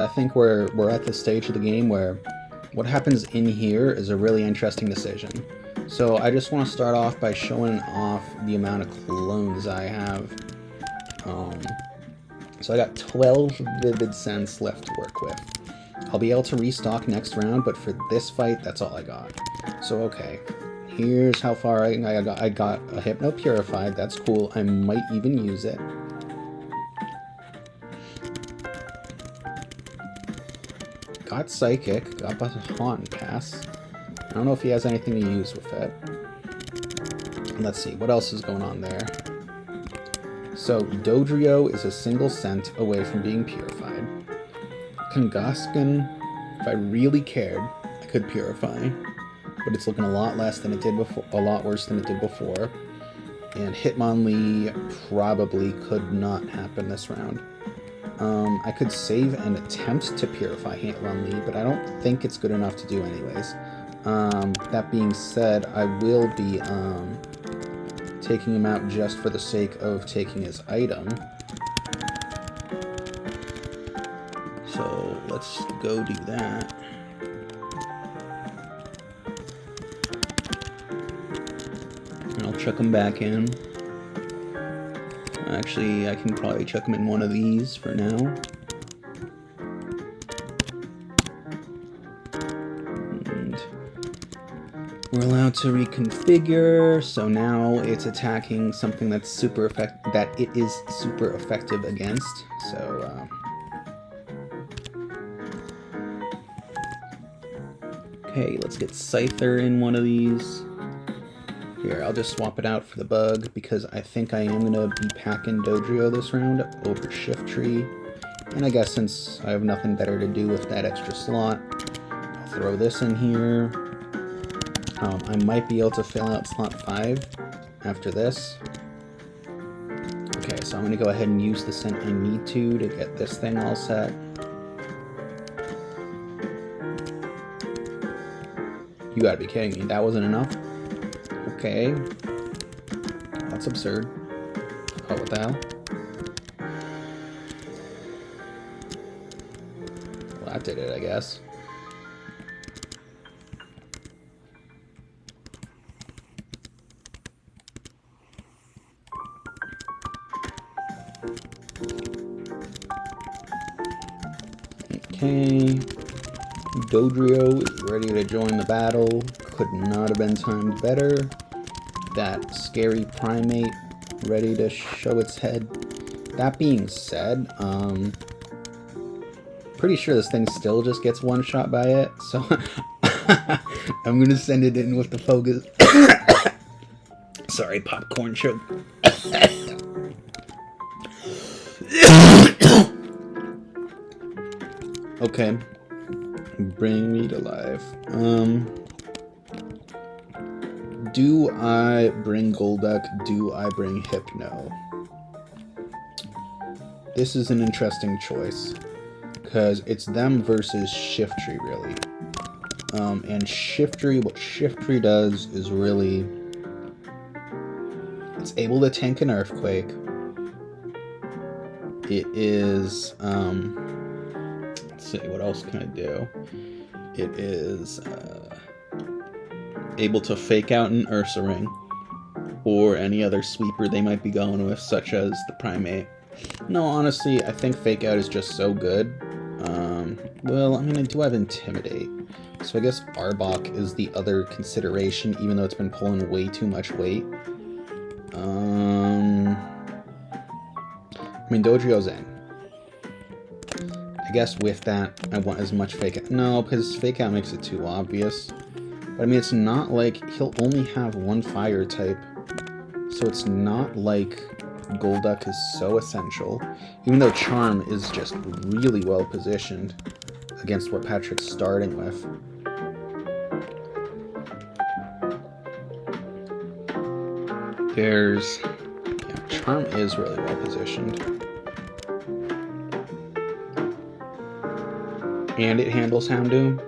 I think we're at the stage of the game where what happens in here is a really interesting decision. So I just want to start off by showing off the amount of clones I have. So I got 12 Vivid Sense left to work with. I'll be able to restock next round, but for this fight, that's all I got. So okay, here's how far I got. I got a Hypno Purified, that's cool. I might even use it. Got Psychic, got Baton Pass. I don't know if he has anything to use with it. Let's see, what else is going on there? So, Dodrio is a single scent away from being purified. Kangaskhan, if I really cared, I could purify. But it's looking a lot less than it did before, a lot worse than it did before. And Hitmonlee probably could not happen this round. I could save and attempt to purify Hitmonlee, but I don't think it's good enough to do anyways. That being said, I will be taking him out just for the sake of taking his item. So let's go do that. And I'll chuck him back in. Actually, I can probably chuck him in one of these for now. And we're allowed to reconfigure, so now it's attacking something that's super it is super effective against. So okay, let's get Scyther in one of these. Here, I'll just swap it out for the bug, because I think I am going to be packing Dodrio this round over Shiftry. And I guess since I have nothing better to do with that extra slot, I'll throw this in here. I might be able to fill out slot 5 after this. Okay, so I'm going to go ahead and use the scent I need to get this thing all set. You gotta be kidding me, that wasn't enough? Okay. That's absurd. Oh, what the hell? Well, that did it, I guess. Okay. Dodrio is ready to join the battle. Could not have been timed better. That scary primate ready to show its head. That being said, pretty sure this thing still just gets one shot by it, so I'm gonna send it in with the focus. Sorry, popcorn choke. Okay, bring me to life. Do I bring Golduck? Do I bring Hypno? This is an interesting choice, because it's them versus Shiftry, really. And Shiftry, what Shiftry does is really... it's able to tank an Earthquake. It is... let's see, what else can I do? It is... able to fake out an Ursaring, or any other sweeper they might be going with, such as the Primate. No, honestly, I think fake out is just so good. Well, I mean, I do have Intimidate, so I guess Arbok is the other consideration, even though it's been pulling way too much weight. I mean, Dodrio's in. I guess with that, I want as much fake out. No, because fake out makes it too obvious. But I mean, it's not like he'll only have one fire type, so it's not like Golduck is so essential, even though Charm is just really well positioned against what Patrick's starting with. Yeah, Charm is really well positioned. And it handles Houndoom.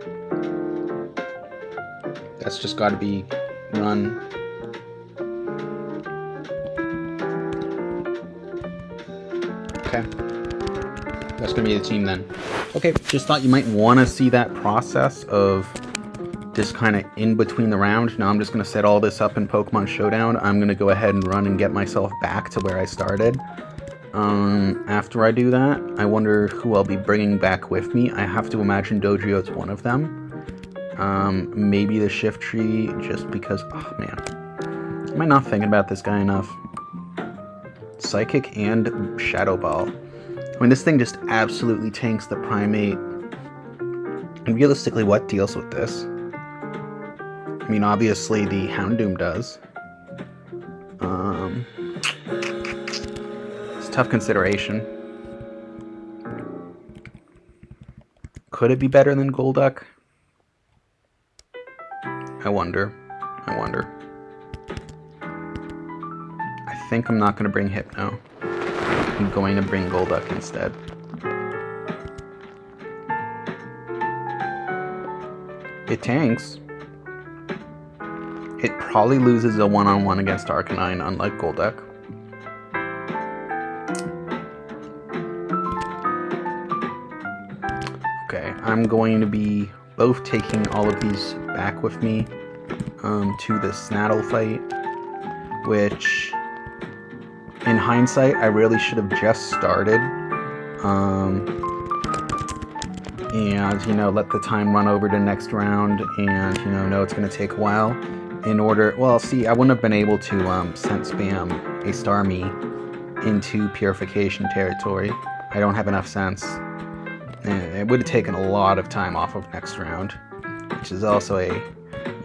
That's just got to be run. Okay. That's going to be the team then. Okay, just thought you might want to see that process of just kind of in between the round. Now I'm just going to set all this up in Pokemon Showdown. I'm going to go ahead and run and get myself back to where I started. After I do that, I wonder who I'll be bringing back with me. I have to imagine Dodrio's one of them. Maybe the Shiftry, just because, oh man. Am I not thinking about this guy enough? Psychic and Shadow Ball. I mean, this thing just absolutely tanks the Primate. And realistically, what deals with this? I mean, obviously the Houndoom does. It's a tough consideration. Could it be better than Golduck? I wonder. I think I'm not going to bring Hypno. I'm going to bring Golduck instead. It tanks. It probably loses a one-on-one against Arcanine, unlike Golduck. Okay, I'm going to be both taking all of these back with me to the Snattle fight, which, in hindsight, I really should have just started. And, you know, let the time run over to next round, and, you know it's going to take a while in order... Well, see, I wouldn't have been able to scent spam a Starmie into Purification territory. I don't have enough sense. It would have taken a lot of time off of next round, which is also a,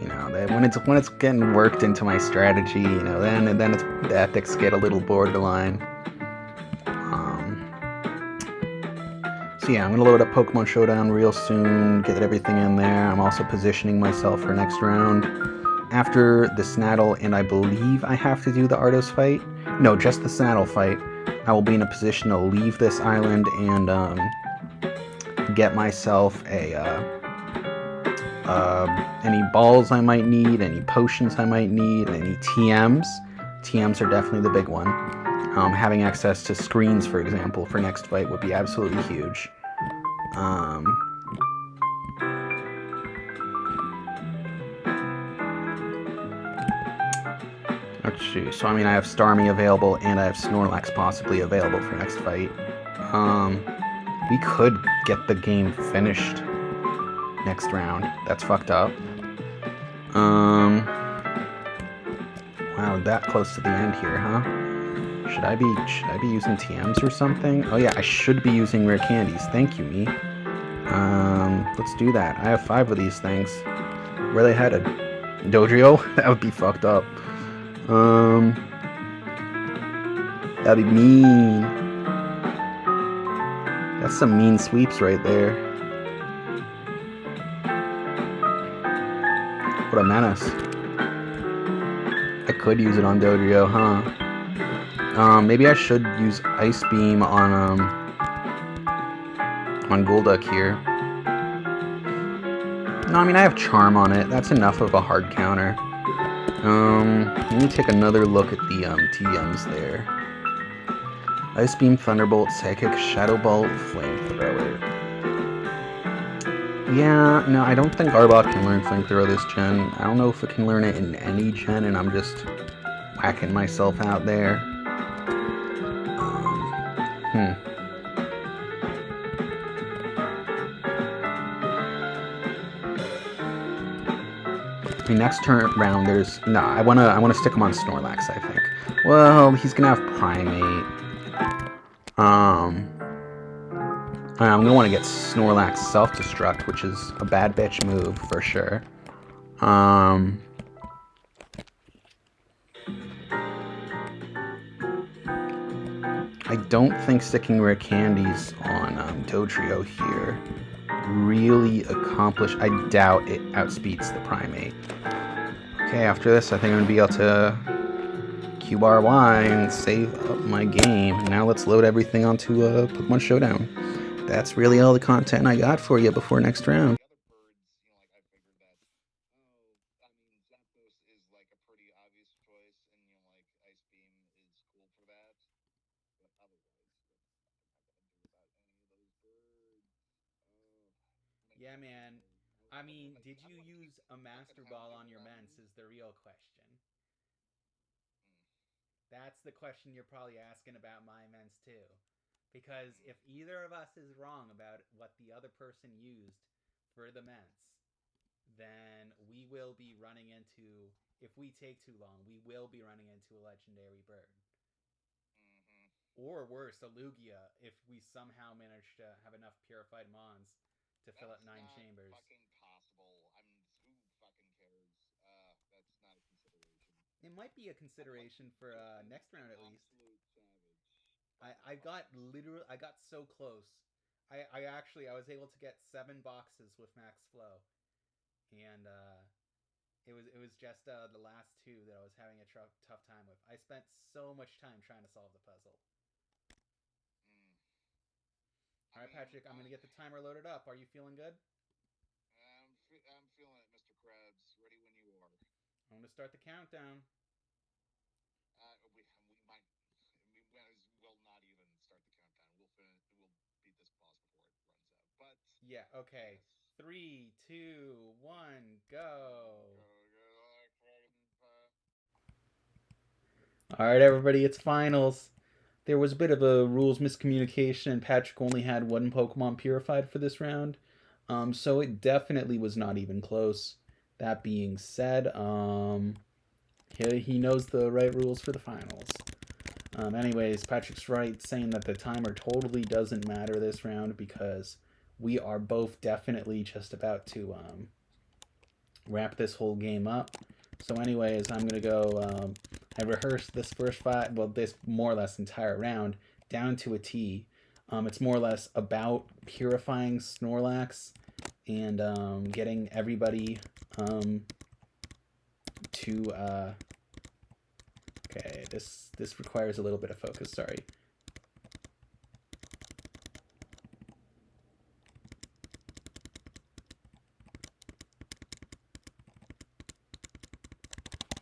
you know, when it's getting worked into my strategy, you know, then the ethics get a little borderline. So yeah, I'm gonna load up Pokemon Showdown real soon, get everything in there. I'm also positioning myself for next round. After the Snattle, and I believe I have to do the Ardos fight. No, just the Snattle fight. I will be in a position to leave this island and get myself any balls I might need, any potions I might need, any TMs. TMs are definitely the big one. Having access to screens, for example, for next fight would be absolutely huge. Let's see. So I mean, I have Starmie available, and I have Snorlax possibly available for next fight. We could get the game finished next round. That's fucked up. Wow, that close to the end here, huh? Should I be using TMs or something? Oh yeah, I should be using rare candies. Thank you, me. Let's do that. I have 5 of these things. Where are they headed? Dodrio? That would be fucked up. That'd be mean. That's some mean sweeps right there. What a menace. I could use it on Dodrio, huh? Maybe I should use Ice Beam on Golduck here. No, I mean, I have Charm on it. That's enough of a hard counter. Let me take another look at the TMs there. Ice Beam, Thunderbolt, Psychic, Shadow Ball, Flamethrower. Yeah, no, I don't think Arbok can learn Flamethrower this gen. I don't know if it can learn it in any gen, and I'm just whacking myself out there. I mean, next round, there's... No, I wanna stick him on Snorlax, I think. Well, he's gonna have Primate. I'm gonna want to get Snorlax Self-Destruct, which is a bad bitch move, for sure. I don't think sticking rare candies on Dodrio here really accomplish... I doubt it outspeeds the Primate. Okay, after this, I think I'm going to be able to QRY and save up my game. Now let's load everything onto Pokemon Showdown. That's really all the content I got for you before next round. Yeah, man. I I would mean, like. did I'd you like to keep use a fucking Master Ball hounding on your around. Mence is the real question. Mm, That's the question you're probably asking about my Mence too. Because mm, if either of us is wrong about what the other person used for the Mence, then we will be running into, if we take too long, we will be running into a legendary bird. mm-hmm. Or worse, a Lugia if we somehow manage to have enough purified Mons to fill up That's 9 not chambers. fucking possible. Who fucking cares? That's not a consideration. It might be a I'd like consideration for just next an round at least. absolute savage. I got literally, I got so close. I was able to get 7 boxes with Max Flow, and it was just the last two that I was having a tough time with. I spent so much time trying to solve the puzzle. Mm. I All right, mean, Patrick, I'm gonna get the timer loaded up. Are you feeling good? I'm feeling it, Mr. Krabs. Ready when you are. I'm gonna start the countdown. We might we will not even start the countdown. We'll finish. We'll beat this boss before it runs out. But Yeah. Okay. yes, 3, 2, 1, go. go like fucking. All right, everybody, it's finals. There was a bit of a rules miscommunication, and Patrick only had one Pokemon purified for this round. So it definitely was not even close. That being said, he knows the right rules for the finals. Anyways, Patrick's right saying that the timer totally doesn't matter this round because we are both definitely just about to wrap this whole game up. So, anyways, I'm gonna go. I rehearsed this first fight, well, this more or less entire round down to a T. It's more or less about purifying Snorlax and getting everybody to. Okay, this requires a little bit of focus. Sorry.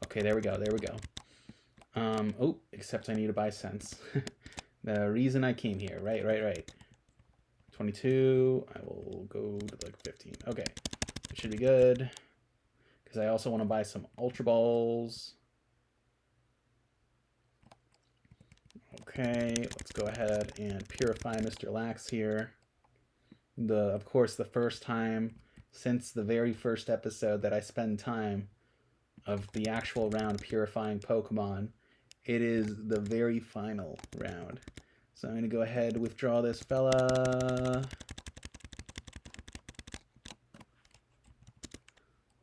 Okay, there we go. There we go. Oh, except I need to buy sense. The reason I came here. Right. 22. I will go to like 15. Okay. It should be good. Because I also want to buy some Ultra Balls. Okay, let's go ahead and purify Mr. Lax here. Of course, the first time since the very first episode that I spend time of the actual round purifying Pokemon, it is the very final round. So I'm going to go ahead and withdraw this fella.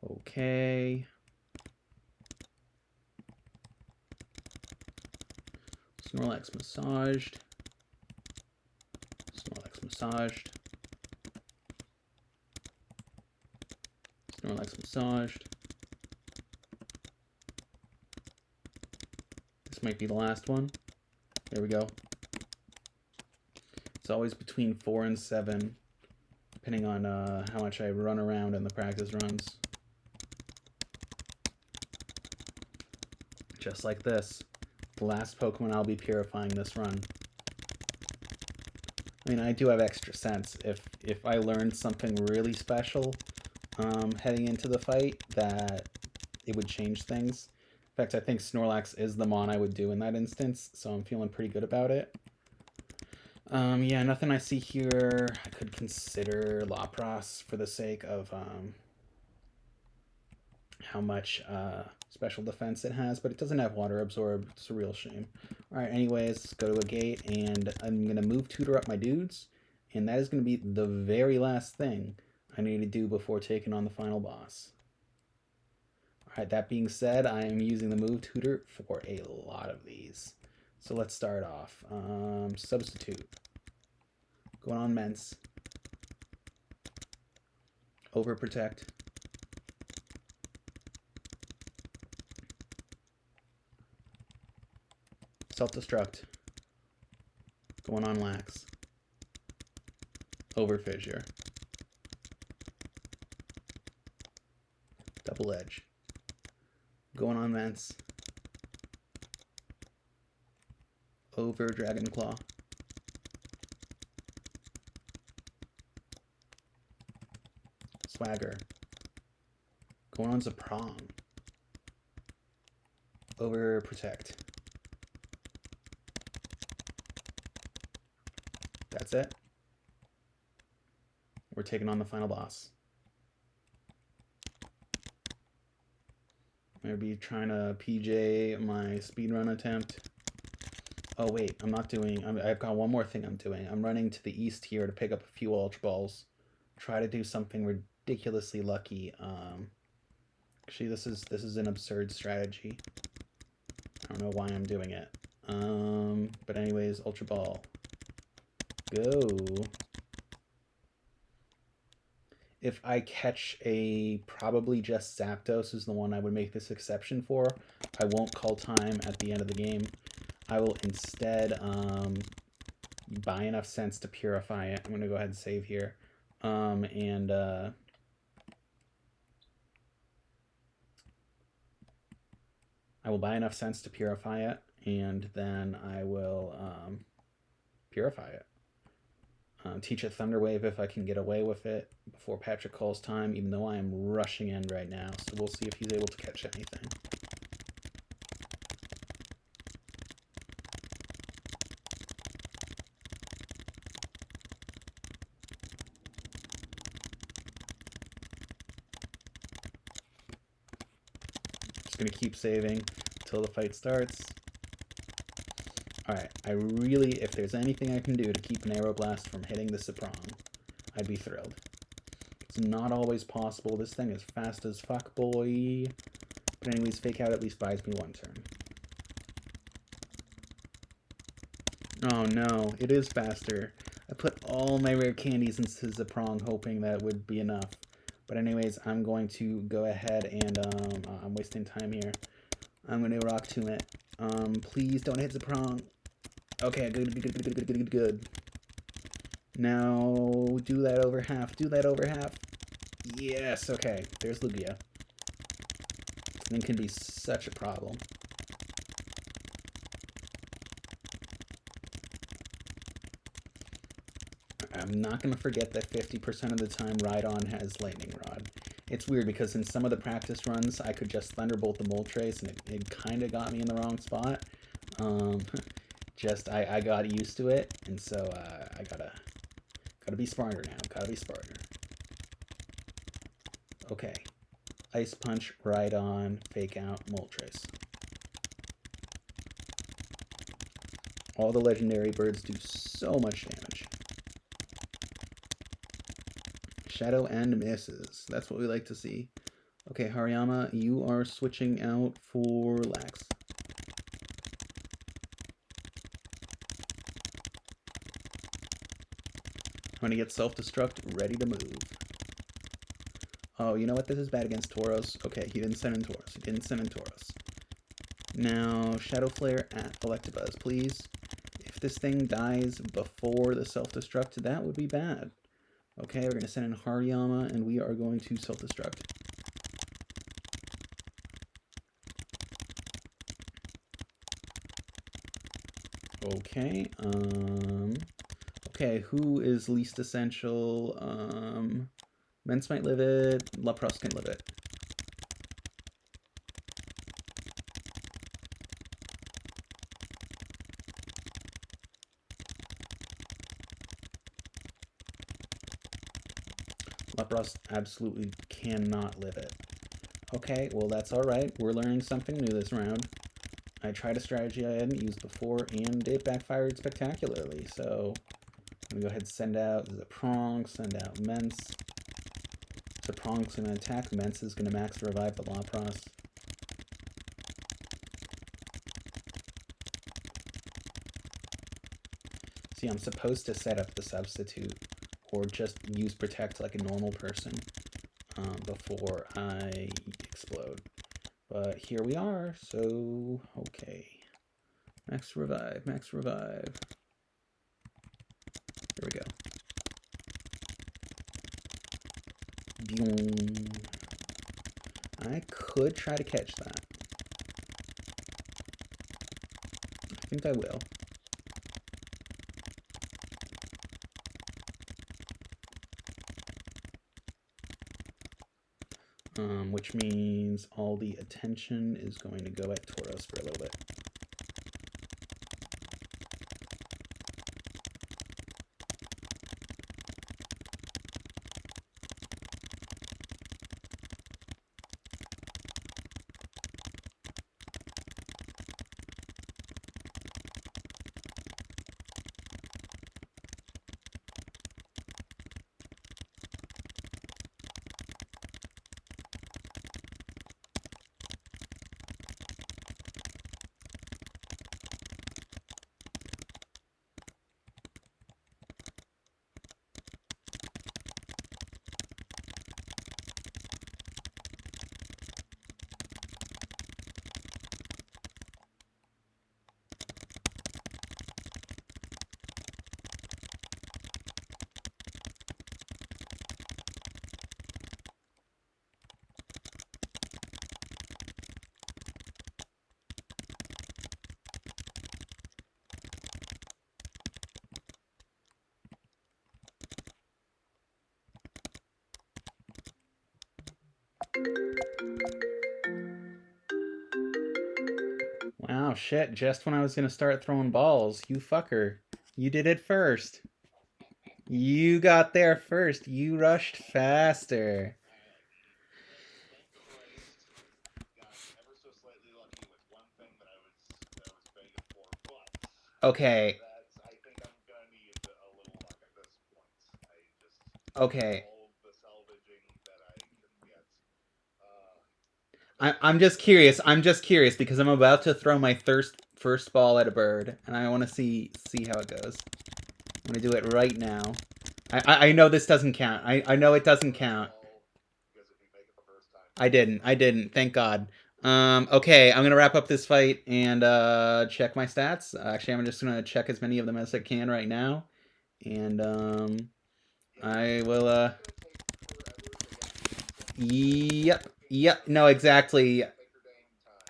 Okay. Snorlax massaged. Snorlax massaged. Snorlax massaged. This might be the last one. There we go. It's always between 4 and 7, depending on how much I run around in the practice runs. Just like this. The last Pokemon I'll be purifying this run. I mean, I do have extra sense. If I learned something really special heading into the fight, that it would change things. In fact, I think Snorlax is the Mon I would do in that instance, so I'm feeling pretty good about it. Yeah, nothing I see here. I could consider Lapras for the sake of how much special defense it has, but it doesn't have water absorb. It's a real shame. All right, anyways, go to a gate, and I'm going to move Tutor up my dudes, and that is going to be the very last thing I need to do before taking on the final boss. All right, that being said, I am using the move Tutor for a lot of these. So let's start off. Substitute. Going on Mence. Overprotect. Self-destruct. Going on Lax. Over Fissure. Double Edge. Going on Mence. Over Dragon Claw. swagger. Going on Zaprong. Over protect. That's it. We're taking on the final boss. I'm gonna be trying to PJ my speedrun attempt. Oh wait, I'm not doing, I've got one more thing I'm doing. I'm running to the east here to pick up a few Ultra Balls. Try to do something ridiculously lucky. Actually, this is an absurd strategy. I don't know why I'm doing it. But anyways, Ultra Ball. Go. If I catch a probably just Zapdos is the one I would make this exception for. I won't call time at the end of the game. I will instead buy enough cents to purify it. I'm going to go ahead and save here. I will buy enough cents to purify it, and then I will purify it. Teach it Thunder Wave if I can get away with it before Patrick calls time, even though I am rushing in right now. So we'll see if he's able to catch anything. Just going to keep saving until the fight starts. Alright, I really, if there's anything I can do to keep an Aeroblast from hitting the Zaprong, I'd be thrilled. It's not always possible. This thing is fast as fuck, boy. But anyways, Fake Out at least buys me one turn. Oh no, it is faster. I put all my rare candies into Zaprong hoping that would be enough. But anyways, I'm going to go ahead and, I'm wasting time here. I'm going to Rock Tomb it. Please don't hit Zaprong. Okay, good. Now, do that over half. Do that over half. Yes, okay. There's Lugia. This thing can be such a problem. I'm not going to forget that 50% of the time Rhydon has Lightning Rod. It's weird because in some of the practice runs, I could just Thunderbolt the Moltres, and it kind of got me in the wrong spot. I got used to it, and so I gotta be smarter now. Gotta be smarter. Okay. Ice Punch, Rhydon, Fake Out, Moltres. All the legendary birds do so much damage. Shadow and misses. That's what we like to see. Okay, Hariyama, you are switching out for Lax. I'm going to get Self-Destruct, ready to move. Oh, you know what? This is bad against Tauros. Okay, he didn't send in Tauros. He didn't send in Tauros. Now, Shadow Flare at Electabuzz, please. If this thing dies before the Self-Destruct, that would be bad. Okay, we're going to send in Hariyama, and we are going to Self-Destruct. Okay, okay, who is least essential? Mence might live it, Lapras can live it. Lapras absolutely cannot live it. Okay, well that's alright. We're learning something new this round. I tried a strategy I hadn't used before, and it backfired spectacularly. So I'm going to go ahead and send out Zaprong, send out Mence. Zaprong's going to attack. Mence is going to max revive the Lapras. See, I'm supposed to set up the substitute, or just use Protect like a normal person before I explode. But here we are, so okay. Max revive, max revive. There we go. Boom. I could try to catch that. I think I will. which means all the attention is going to go at Tauros for a little bit. Wow, shit, just when I was gonna start throwing balls, you fucker. You did it first. You got there first. You rushed faster. Got ever so slightly lucky with one thing that I was begging for, but Okay, I think I'm gonna need a little luck at this point. I just okay. all the salvaging that I can get. I'm just curious. I'm just curious because I'm about to throw my first ball at a bird, and I want to see how it goes. I'm gonna do it right now. I know this doesn't count. I know it doesn't count. Because if we make it the first time, I didn't. Thank God. Okay, I'm gonna wrap up this fight and check my stats. Actually, I'm just gonna check as many of them as I can right now, and I will. Yep. Yep. No, exactly.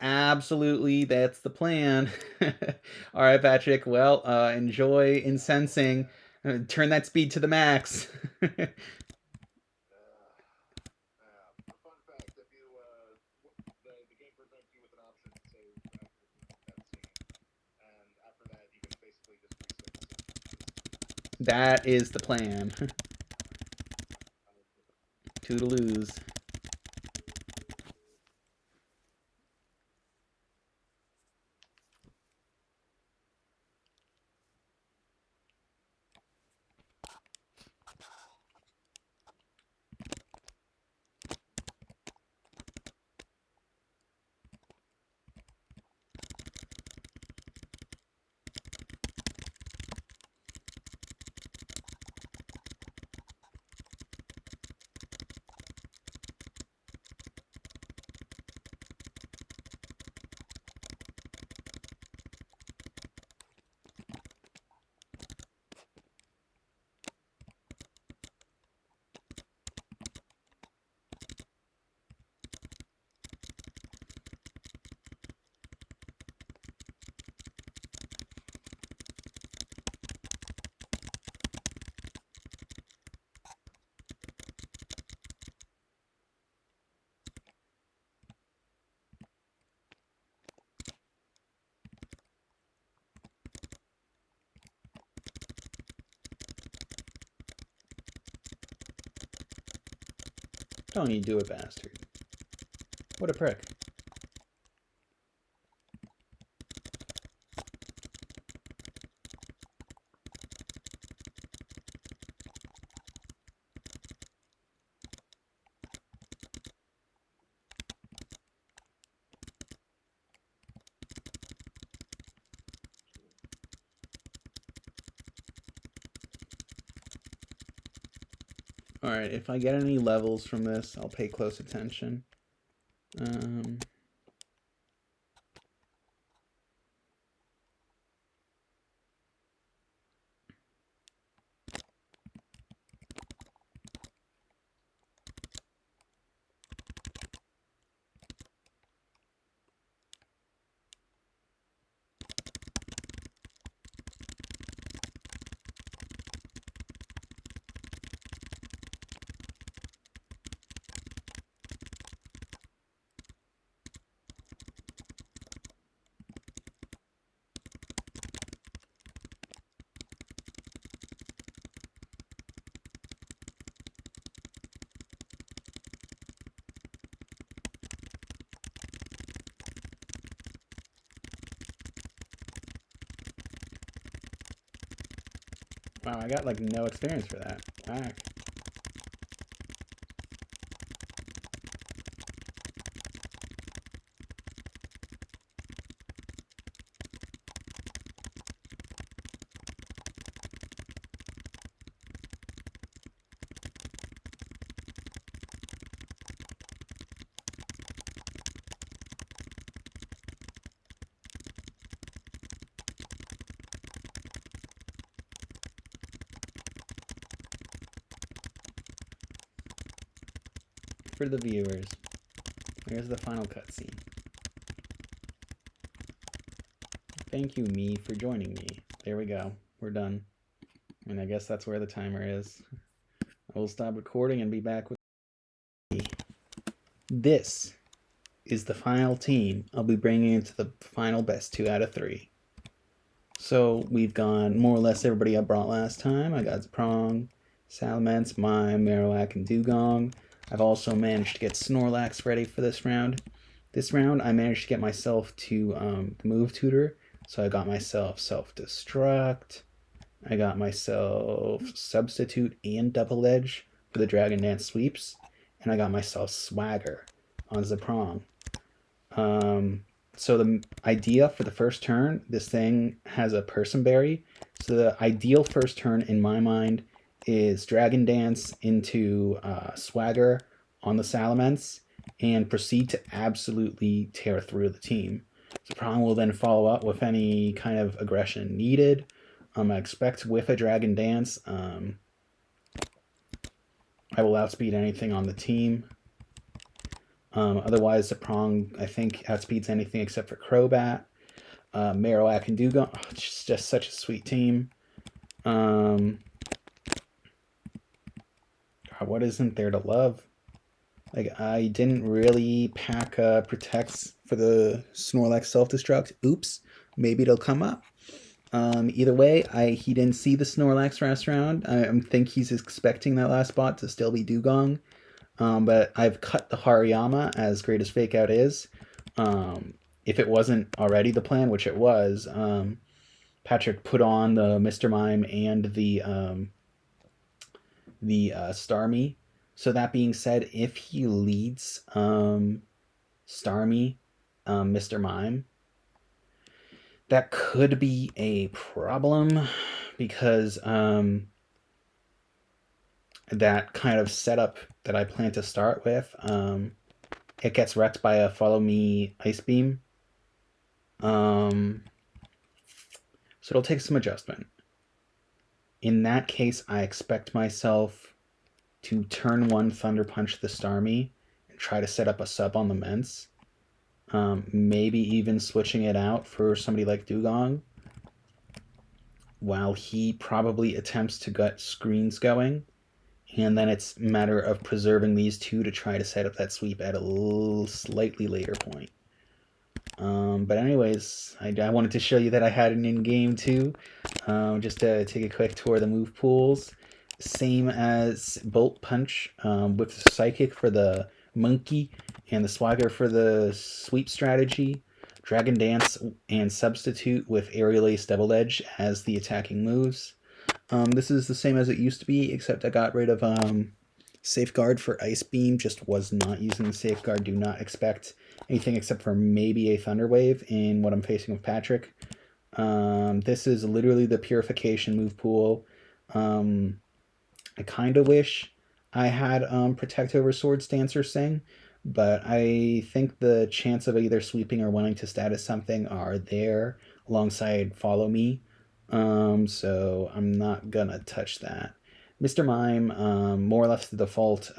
Absolutely, that's the plan. All right, Patrick. Well, enjoy incensing. Turn that speed to the max. fun fact: if you the game presents you with an option to save after that scene, and after that you can basically just reset the scene. That is the plan. Toodaloos. Don't you do it, bastard. What a prick. Alright, if I get any levels from this, I'll pay close attention. Wow, I got like no experience for that. Whack. For the viewers, here's the final cutscene. Thank you, me, for joining me. There we go. We're done. And I guess that's where the timer is. I will stop recording and be back with me. This is the final team I'll be bringing into the final best 2 out of 3. So we've gone more or less everybody I brought last time. I got Prong, Salamence, Mime, Marowak, and Dewgong. I've also managed to get Snorlax ready for this round. This round, I managed to get myself to Move Tutor. So I got myself Self-Destruct. I got myself Substitute and Double Edge for the Dragon Dance sweeps. And I got myself Swagger on Zaprong. So the idea for the first turn, this thing has a Person Berry. So the ideal first turn in my mind is Dragon Dance into Swagger on the Salamence and proceed to absolutely tear through the team. Zaprong will then follow up with any kind of aggression needed. I expect with a Dragon Dance, I will outspeed anything on the team. Otherwise, Zaprong, I think, outspeeds anything except for Crobat. Marowak and Dewgong, it's just such a sweet team. What isn't there to love? Like, I didn't really pack Protects for the Snorlax Self-Destruct. Oops, maybe it'll come up. Either way, he didn't see the Snorlax last round. I think he's expecting that last spot to still be Dewgong. But I've cut the Hariyama, as great as Fake Out is. If it wasn't already the plan, which it was, Patrick put on the Mr. Mime and the Starmie. So that being said, if he leads Starmie, Mr. Mime, that could be a problem because that kind of setup that I plan to start with, it gets wrecked by a Follow Me Ice Beam. So it'll take some adjustment. In that case, I expect myself to turn 1 Thunder Punch the Starmie and try to set up a sub on the Mence. Maybe even switching it out for somebody like Dewgong, while he probably attempts to get screens going. And then it's a matter of preserving these two to try to set up that sweep at a slightly later point. But anyways, I wanted to show you that I had an in-game too. Just to take a quick tour of the move pools. Same as Bolt Punch with Psychic for the Monkey and the Swagger for the sweep strategy. Dragon Dance and Substitute with Aerial Ace Double Edge as the attacking moves. This is the same as it used to be, except I got rid of Safeguard for Ice Beam. Just was not using the Safeguard. Do not expect anything except for maybe a Thunder Wave in what I'm facing with Patrick. This is literally the Purification move pool. I kind of wish I had Protect over Swords Dance or Sing, but I think the chance of either sweeping or wanting to status something are there alongside Follow Me. So I'm not gonna touch that. Mr. Mime, more or less the default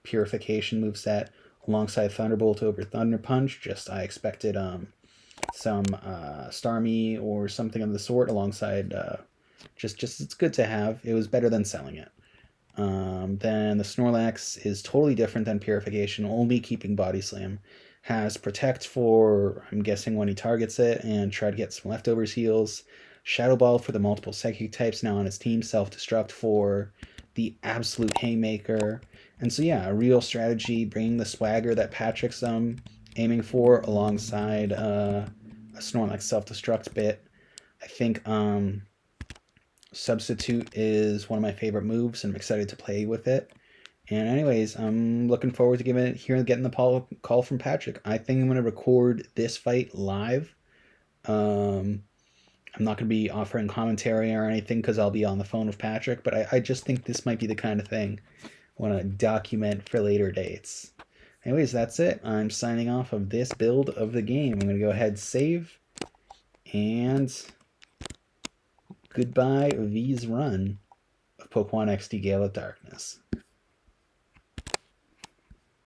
Purification moveset alongside Thunderbolt over Thunder Punch. Just I expected some Starmie or something of the sort alongside. Just it's good to have. It was better than selling it. Then the Snorlax is totally different than Purification, only keeping Body Slam. Has Protect for, I'm guessing, when he targets it, and try to get some leftovers heals. Shadow Ball for the multiple Psychic types now on his team. Self-Destruct for the absolute haymaker. And so yeah, a real strategy, bringing the swagger that Patrick's aiming for alongside a Snorlax Self-Destruct bit. I think Substitute is one of my favorite moves, and I'm excited to play with it. And anyways, I'm looking forward to getting the call from Patrick. I think I'm going to record this fight live. Um, I'm not going to be offering commentary or anything because I'll be on the phone with Patrick, but I just think this might be the kind of thing I want to document for later dates. Anyways, that's it. I'm signing off of this build of the game. I'm going to go ahead, save, and goodbye V's run of Pokemon XD Gale of Darkness.